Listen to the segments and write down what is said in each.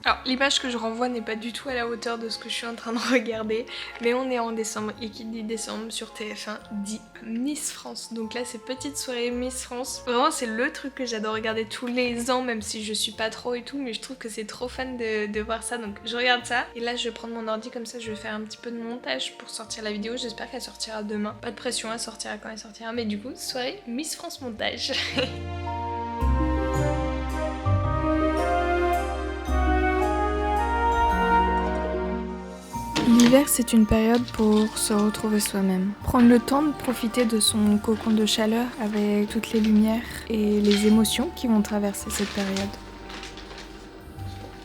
Alors l'image que je renvoie n'est pas du tout à la hauteur de ce que je suis en train de regarder, mais on est en décembre et qui dit décembre sur TF1 dit Miss France. Donc là c'est petite soirée Miss France. Vraiment c'est le truc que j'adore regarder tous les ans, même si je suis pas trop et tout, mais je trouve que c'est trop fun de voir ça, donc je regarde ça. Et là je vais prendre mon ordi comme ça, je vais faire un petit peu de montage pour sortir la vidéo, j'espère qu'elle sortira demain. Pas de pression, elle sortira quand elle sortira, mais du coup soirée Miss France montage. L'hiver, c'est une période pour se retrouver soi-même. Prendre le temps de profiter de son cocon de chaleur avec toutes les lumières et les émotions qui vont traverser cette période.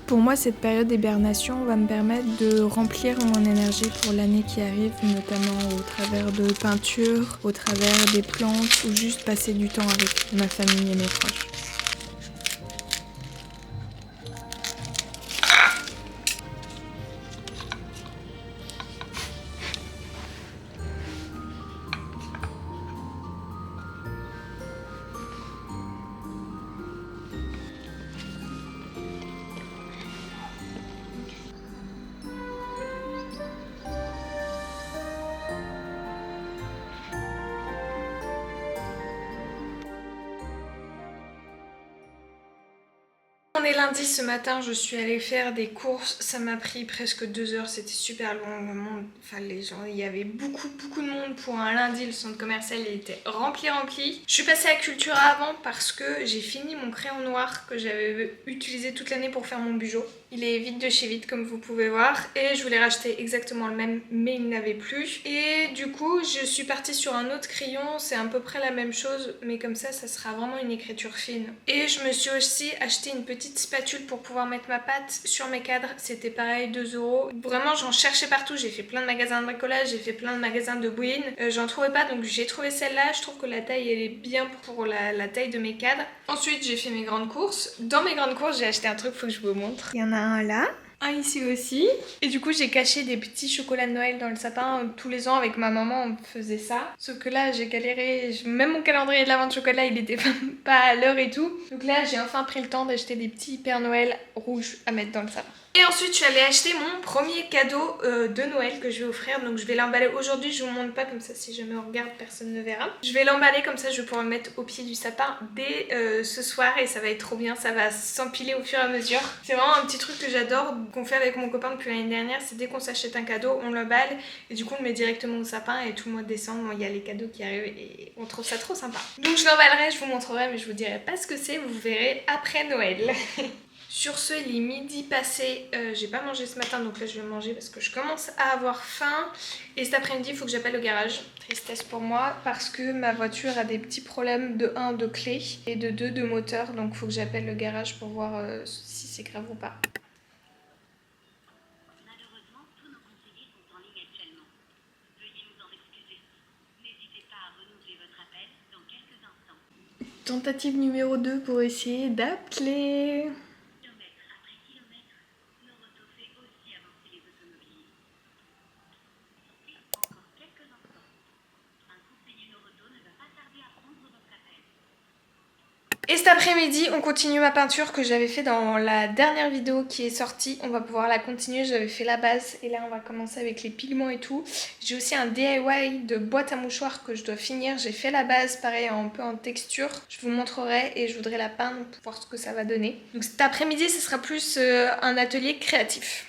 Pour moi, cette période d'hibernation va me permettre de remplir mon énergie pour l'année qui arrive, notamment au travers de peintures, au travers des plantes ou juste passer du temps avec ma famille et mes proches. On est lundi, ce matin je suis allée faire des courses, ça m'a pris presque 2 heures, c'était super long, le monde, enfin les gens, il y avait beaucoup de monde pour un lundi, le centre commercial il était rempli. Je suis passée à Cultura avant parce que j'ai fini mon crayon noir que j'avais utilisé toute l'année pour faire mon bugeot. Il est vide de chez Vide comme vous pouvez voir et je voulais racheter exactement le même mais il n'avait plus. Et du coup je suis partie sur un autre crayon, c'est à peu près la même chose mais comme ça sera vraiment une écriture fine. Et je me suis aussi acheté une petite spatule pour pouvoir mettre ma pâte sur mes cadres, c'était pareil 2 €. Vraiment j'en cherchais partout, j'ai fait plein de magasins de bricolage, j'ai fait plein de magasins de bouine, j'en trouvais pas donc j'ai trouvé celle-là, je trouve que la taille elle est bien pour la taille de mes cadres. Ensuite j'ai fait mes grandes courses, dans mes grandes courses j'ai acheté un truc, faut que je vous montre. Il y en a un là, un ici aussi. Et du coup j'ai caché des petits chocolats de Noël dans le sapin. Tous les ans avec ma maman on faisait ça. Sauf que là j'ai galéré, même mon calendrier de la vente chocolat il était pas à l'heure et tout. Donc là j'ai enfin pris le temps d'acheter des petits Père Noël rouges à mettre dans le sapin. Et ensuite je suis allée acheter mon premier cadeau de Noël que je vais offrir. Donc je vais l'emballer aujourd'hui, je vous montre pas comme ça si je me regarde personne ne verra. Je vais l'emballer comme ça je vais pouvoir le mettre au pied du sapin dès ce soir et ça va être trop bien, ça va s'empiler au fur et à mesure. C'est vraiment un petit truc que j'adore, qu'on fait avec mon copain depuis l'année dernière, c'est dès qu'on s'achète un cadeau on l'emballe et du coup on le met directement au sapin et tout le mois de décembre il y a les cadeaux qui arrivent et on trouve ça trop sympa. Donc je l'emballerai, je vous montrerai mais je vous dirai pas ce que c'est, vous verrez après Noël. Sur ce, il est midi passé, j'ai pas mangé ce matin donc là je vais manger parce que je commence à avoir faim. Et cet après-midi il faut que j'appelle le garage, tristesse pour moi, parce que ma voiture a des petits problèmes de 1 de clé et de 2 de moteur. Donc il faut que j'appelle le garage pour voir si c'est grave ou pas. Malheureusement, tous nos conseillers sont en ligne actuellement. Veuillez nous en excuser. N'hésitez pas à renouveler votre appel dans quelques instants. Tentative numéro 2 pour essayer d'appeler. Kilomètre après kilomètre, Noroto fait aussi avancer les automobilistes. Encore quelques instants. Un conseiller Noroto ne va pas tarder à prendre votre appel. Et cet après-midi, on continue ma peinture que j'avais fait dans la dernière vidéo qui est sortie. On va pouvoir la continuer, j'avais fait la base et là on va commencer avec les pigments et tout. J'ai aussi un DIY de boîte à mouchoirs que je dois finir. J'ai fait la base, pareil, un peu en texture. Je vous montrerai et je voudrais la peindre pour voir ce que ça va donner. Donc cet après-midi, ce sera plus un atelier créatif.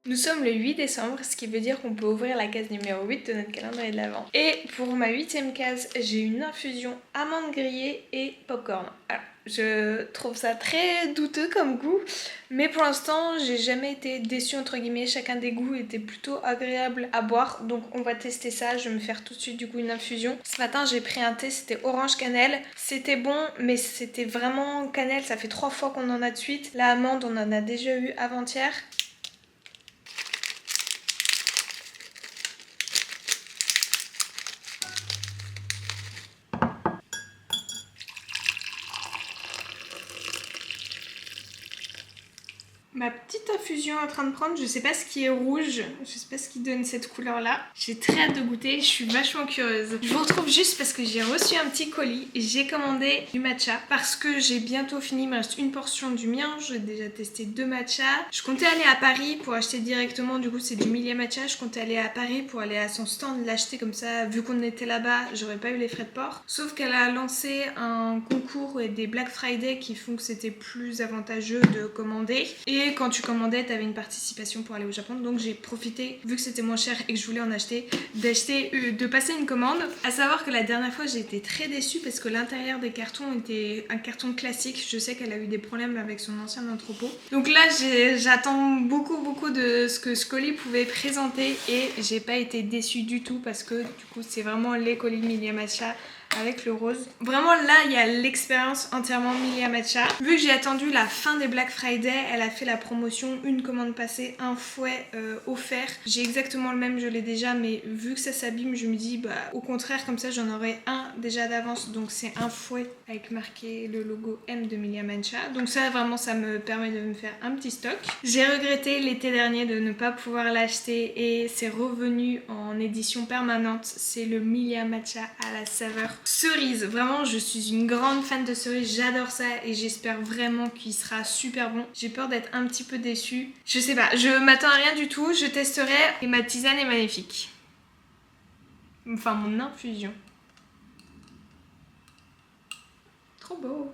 Nous sommes le 8 décembre, ce qui veut dire qu'on peut ouvrir la case numéro 8 de notre calendrier de l'Avent. Et pour ma 8e case, j'ai une infusion amande grillée et popcorn. Alors, je trouve ça très douteux comme goût, mais pour l'instant, j'ai jamais été déçue entre guillemets. Chacun des goûts était plutôt agréable à boire, donc on va tester ça. Je vais me faire tout de suite du coup une infusion. Ce matin, j'ai pris un thé, c'était orange cannelle. C'était bon, mais c'était vraiment cannelle. Ça fait 3 fois qu'on en a de suite. La amande, on en a déjà eu avant-hier. Ma petite infusion est en train de prendre, je sais pas ce qui est rouge, je sais pas ce qui donne cette couleur là. J'ai très hâte de goûter, je suis vachement curieuse. Je vous retrouve juste parce que j'ai reçu un petit colis. J'ai commandé du matcha parce que j'ai bientôt fini, il me reste une portion du mien. J'ai déjà testé 2 matchas. Je comptais aller à Paris pour acheter directement, du coup c'est du Milia Matcha. Je comptais aller à Paris pour aller à son stand, l'acheter comme ça. Vu qu'on était là-bas, j'aurais pas eu les frais de port. Sauf qu'elle a lancé un concours et des Black Friday qui font que c'était plus avantageux de commander. Et quand tu commandais, tu avais une participation pour aller au Japon. Donc j'ai profité, vu que c'était moins cher et que je voulais en acheter, de passer une commande. À savoir que la dernière fois, j'ai été très déçue parce que l'intérieur des cartons était un carton classique. Je sais qu'elle a eu des problèmes avec son ancien entrepôt. Donc là, j'attends beaucoup de ce que ce colis pouvait présenter et j'ai pas été déçue du tout parce que du coup, c'est vraiment les colis Milia Matcha avec le rose. Vraiment là il y a l'expérience entièrement Milia Matcha. Vu que j'ai attendu la fin des Black Friday, elle a fait la promotion une commande passée, un fouet offert. J'ai exactement le même, je l'ai déjà, mais vu que ça s'abîme, je me dis bah au contraire comme ça j'en aurai un déjà d'avance. Donc c'est un fouet avec marqué le logo M de Milia Matcha. Donc ça vraiment ça me permet de me faire un petit stock. J'ai regretté l'été dernier de ne pas pouvoir l'acheter et c'est revenu en édition permanente. C'est le Milia Matcha à la saveur cerise. Vraiment je suis une grande fan de cerise, j'adore ça et j'espère vraiment qu'il sera super bon. J'ai peur d'être un petit peu déçue. Je sais pas, je m'attends à rien du tout, je testerai et ma tisane est magnifique. Enfin mon infusion. Trop beau.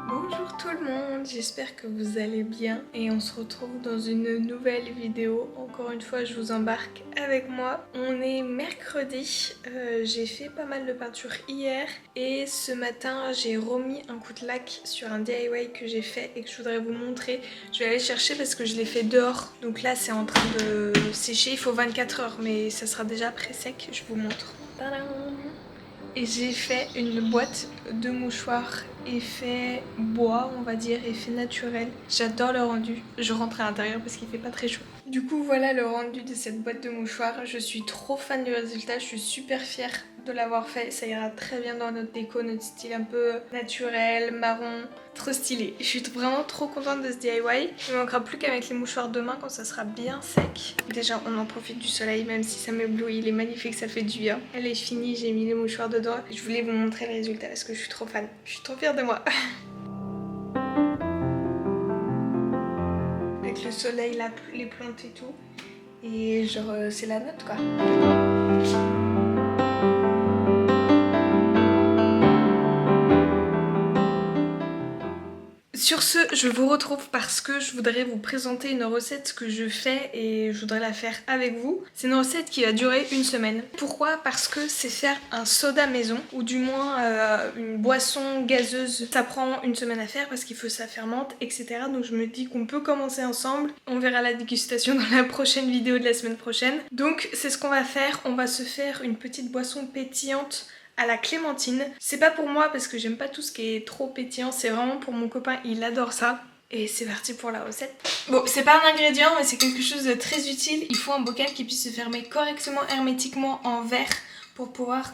Bonjour tout le monde, j'espère que vous allez bien et on se retrouve dans une nouvelle vidéo. Encore une fois je vous embarque avec moi. On est mercredi, j'ai fait pas mal de peinture hier et ce matin j'ai remis un coup de lac sur un DIY que j'ai fait et que je voudrais vous montrer. Je vais aller chercher parce que je l'ai fait dehors, donc là c'est en train de sécher, il faut 24 heures mais ça sera déjà pré-sec, je vous montre. Tadam! Et j'ai fait une boîte de mouchoirs effet bois, on va dire, effet naturel. J'adore le rendu. Je rentre à l'intérieur parce qu'il fait pas très chaud. Du coup, voilà le rendu de cette boîte de mouchoirs. Je suis trop fan du résultat. Je suis super fière de l'avoir fait. Ça ira très bien dans notre déco, notre style un peu naturel, marron. Trop stylé. Je suis vraiment trop contente de ce DIY. Il ne manquera plus qu'à mettre les mouchoirs demain quand ça sera bien sec. Déjà, on en profite du soleil, même si ça m'éblouit. Il est magnifique, ça fait du bien. Elle est finie, j'ai mis les mouchoirs dedans. Je voulais vous montrer le résultat parce que je suis trop fan. Je suis trop fière de moi. Avec le soleil, les plantes et tout. Et genre, c'est la note quoi. Sur ce, je vous retrouve parce que je voudrais vous présenter une recette que je fais et je voudrais la faire avec vous. C'est une recette qui va durer une semaine. Pourquoi? Parce que c'est faire un soda maison, ou du moins une boisson gazeuse. Ça prend une semaine à faire parce qu'il faut que ça fermente, etc. Donc je me dis qu'on peut commencer ensemble. On verra la dégustation dans la prochaine vidéo de la semaine prochaine. Donc c'est ce qu'on va faire. On va se faire une petite boisson pétillante à la clémentine. C'est pas pour moi parce que j'aime pas tout ce qui est trop pétillant, c'est vraiment pour mon copain, il adore ça. Et c'est parti pour la recette. Bon, c'est pas un ingrédient mais c'est quelque chose de très utile. Il faut un bocal qui puisse se fermer correctement hermétiquement en verre pour pouvoir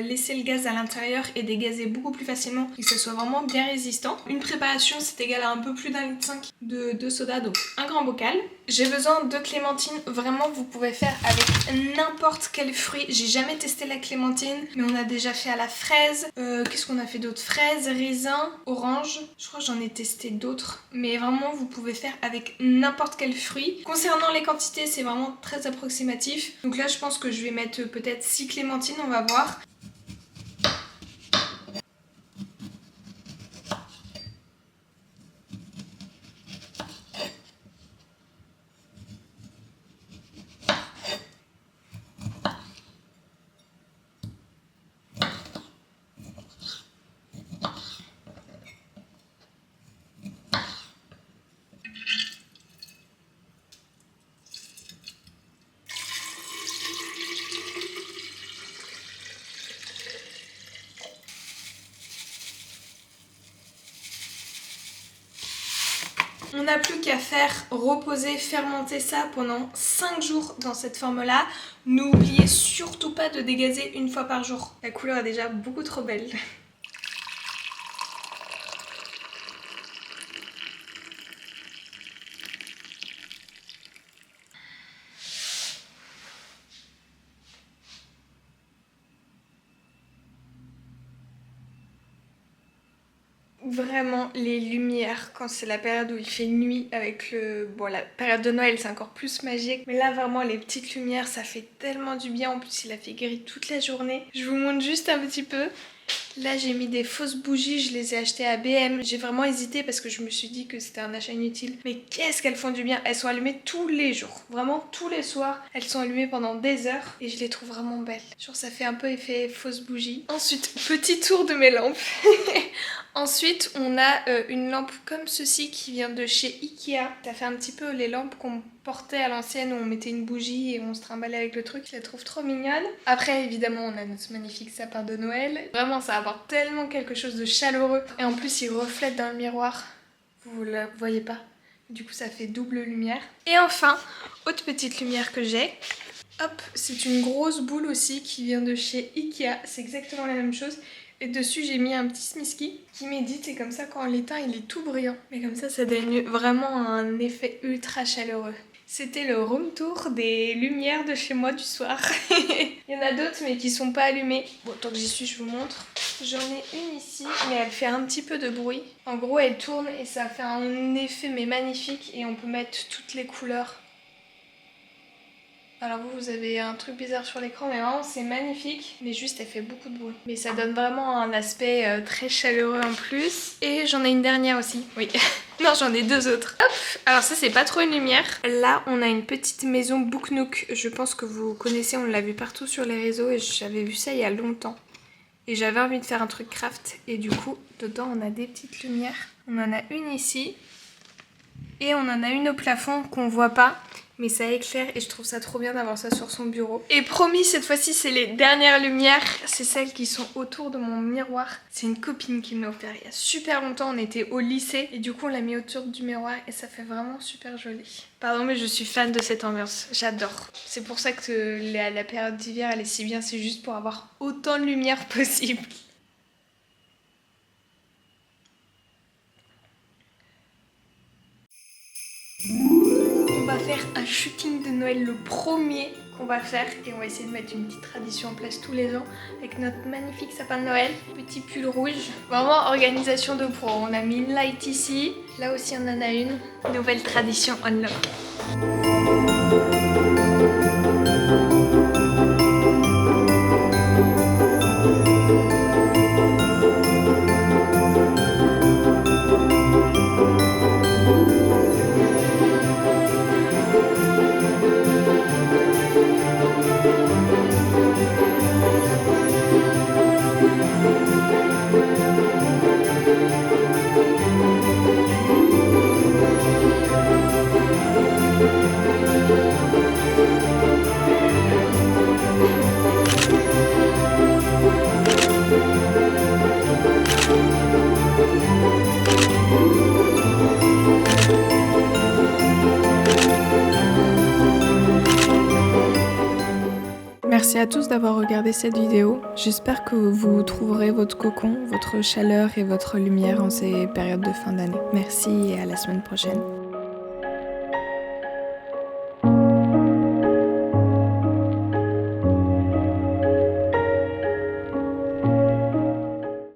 laisser le gaz à l'intérieur et dégazer beaucoup plus facilement et que ça soit vraiment bien résistant. Une préparation c'est égal à un peu plus d'1,5 litre de soda, donc un grand bocal. J'ai besoin de clémentine, vraiment vous pouvez faire avec n'importe quel fruit. J'ai jamais testé la clémentine mais on a déjà fait à la fraise. Qu'est-ce qu'on a fait d'autre? Fraise, raisin, orange. Je crois que j'en ai testé d'autres mais vraiment vous pouvez faire avec n'importe quel fruit. Concernant les quantités c'est vraiment très approximatif. Donc là je pense que je vais mettre peut-être 6 clémentines, on va voir. On n'a plus qu'à faire reposer, fermenter ça pendant 5 jours dans cette forme-là. N'oubliez surtout pas de dégazer une fois par jour. La couleur est déjà beaucoup trop belle. Vraiment les lumières quand c'est la période où il fait nuit avec le... Bon, la période de Noël c'est encore plus magique, mais là vraiment les petites lumières ça fait tellement du bien. En plus il a fait gris toute la journée. Je vous montre juste un petit peu. Là j'ai mis des fausses bougies, je les ai achetées à BM. J'ai vraiment hésité parce que je me suis dit que c'était un achat inutile. Mais qu'est-ce qu'elles font du bien. Elles sont allumées tous les jours, vraiment tous les soirs. Elles sont allumées pendant des heures et je les trouve vraiment belles. Genre ça fait un peu effet fausse bougie. Ensuite, petit tour de mes lampes. Ensuite, on a une lampe comme ceci qui vient de chez Ikea. Ça fait un petit peu les lampes qu'on portait à l'ancienne où on mettait une bougie et on se trimballait avec le truc. Je la trouve trop mignonne. Après, évidemment, on a notre magnifique sapin de Noël. Vraiment, ça apporte tellement quelque chose de chaleureux. Et en plus, il reflète dans le miroir. Vous le voyez pas. Du coup, ça fait double lumière. Et enfin, autre petite lumière que j'ai. Hop, c'est une grosse boule aussi qui vient de chez Ikea. C'est exactement la même chose. Et dessus j'ai mis un petit smisky qui médite et comme ça quand on l'éteint il est tout brillant. Mais comme ça donne vraiment un effet ultra chaleureux. C'était le room tour des lumières de chez moi du soir. Il y en a d'autres mais qui sont pas allumées. Bon, tant que j'y suis je vous montre. J'en ai une ici mais elle fait un petit peu de bruit. En gros elle tourne et ça fait un effet mais magnifique et on peut mettre toutes les couleurs. Alors vous avez un truc bizarre sur l'écran mais vraiment c'est magnifique. Mais juste elle fait beaucoup de bruit. Mais ça donne vraiment un aspect très chaleureux en plus. Et j'en ai une dernière aussi. Oui. Non j'en ai deux autres. Hop. Alors ça c'est pas trop une lumière. Là on a une petite maison Book Nook. Je pense que vous connaissez, on l'a vu partout sur les réseaux. Et j'avais vu ça il y a longtemps. Et j'avais envie de faire un truc craft. Et du coup dedans on a des petites lumières. On en a une ici. Et on en a une au plafond qu'on voit pas. Mais ça éclaire et je trouve ça trop bien d'avoir ça sur son bureau. Et promis, cette fois-ci, c'est les dernières lumières. C'est celles qui sont autour de mon miroir. C'est une copine qui me l'a offert il y a super longtemps. On était au lycée et du coup, on l'a mis autour du miroir et ça fait vraiment super joli. Pardon, mais je suis fan de cette ambiance. J'adore. C'est pour ça que la période d'hiver, elle est si bien. C'est juste pour avoir autant de lumière possible. On va faire un shooting de Noël, le premier qu'on va faire, et on va essayer de mettre une petite tradition en place tous les ans avec notre magnifique sapin de Noël, petit pull rouge, vraiment organisation de pro. On a mis une light ici, là aussi on en a une, nouvelle tradition unlock. à tous d'avoir regardé cette vidéo. J'espère que vous trouverez votre cocon, votre chaleur et votre lumière en ces périodes de fin d'année. Merci et à la semaine prochaine.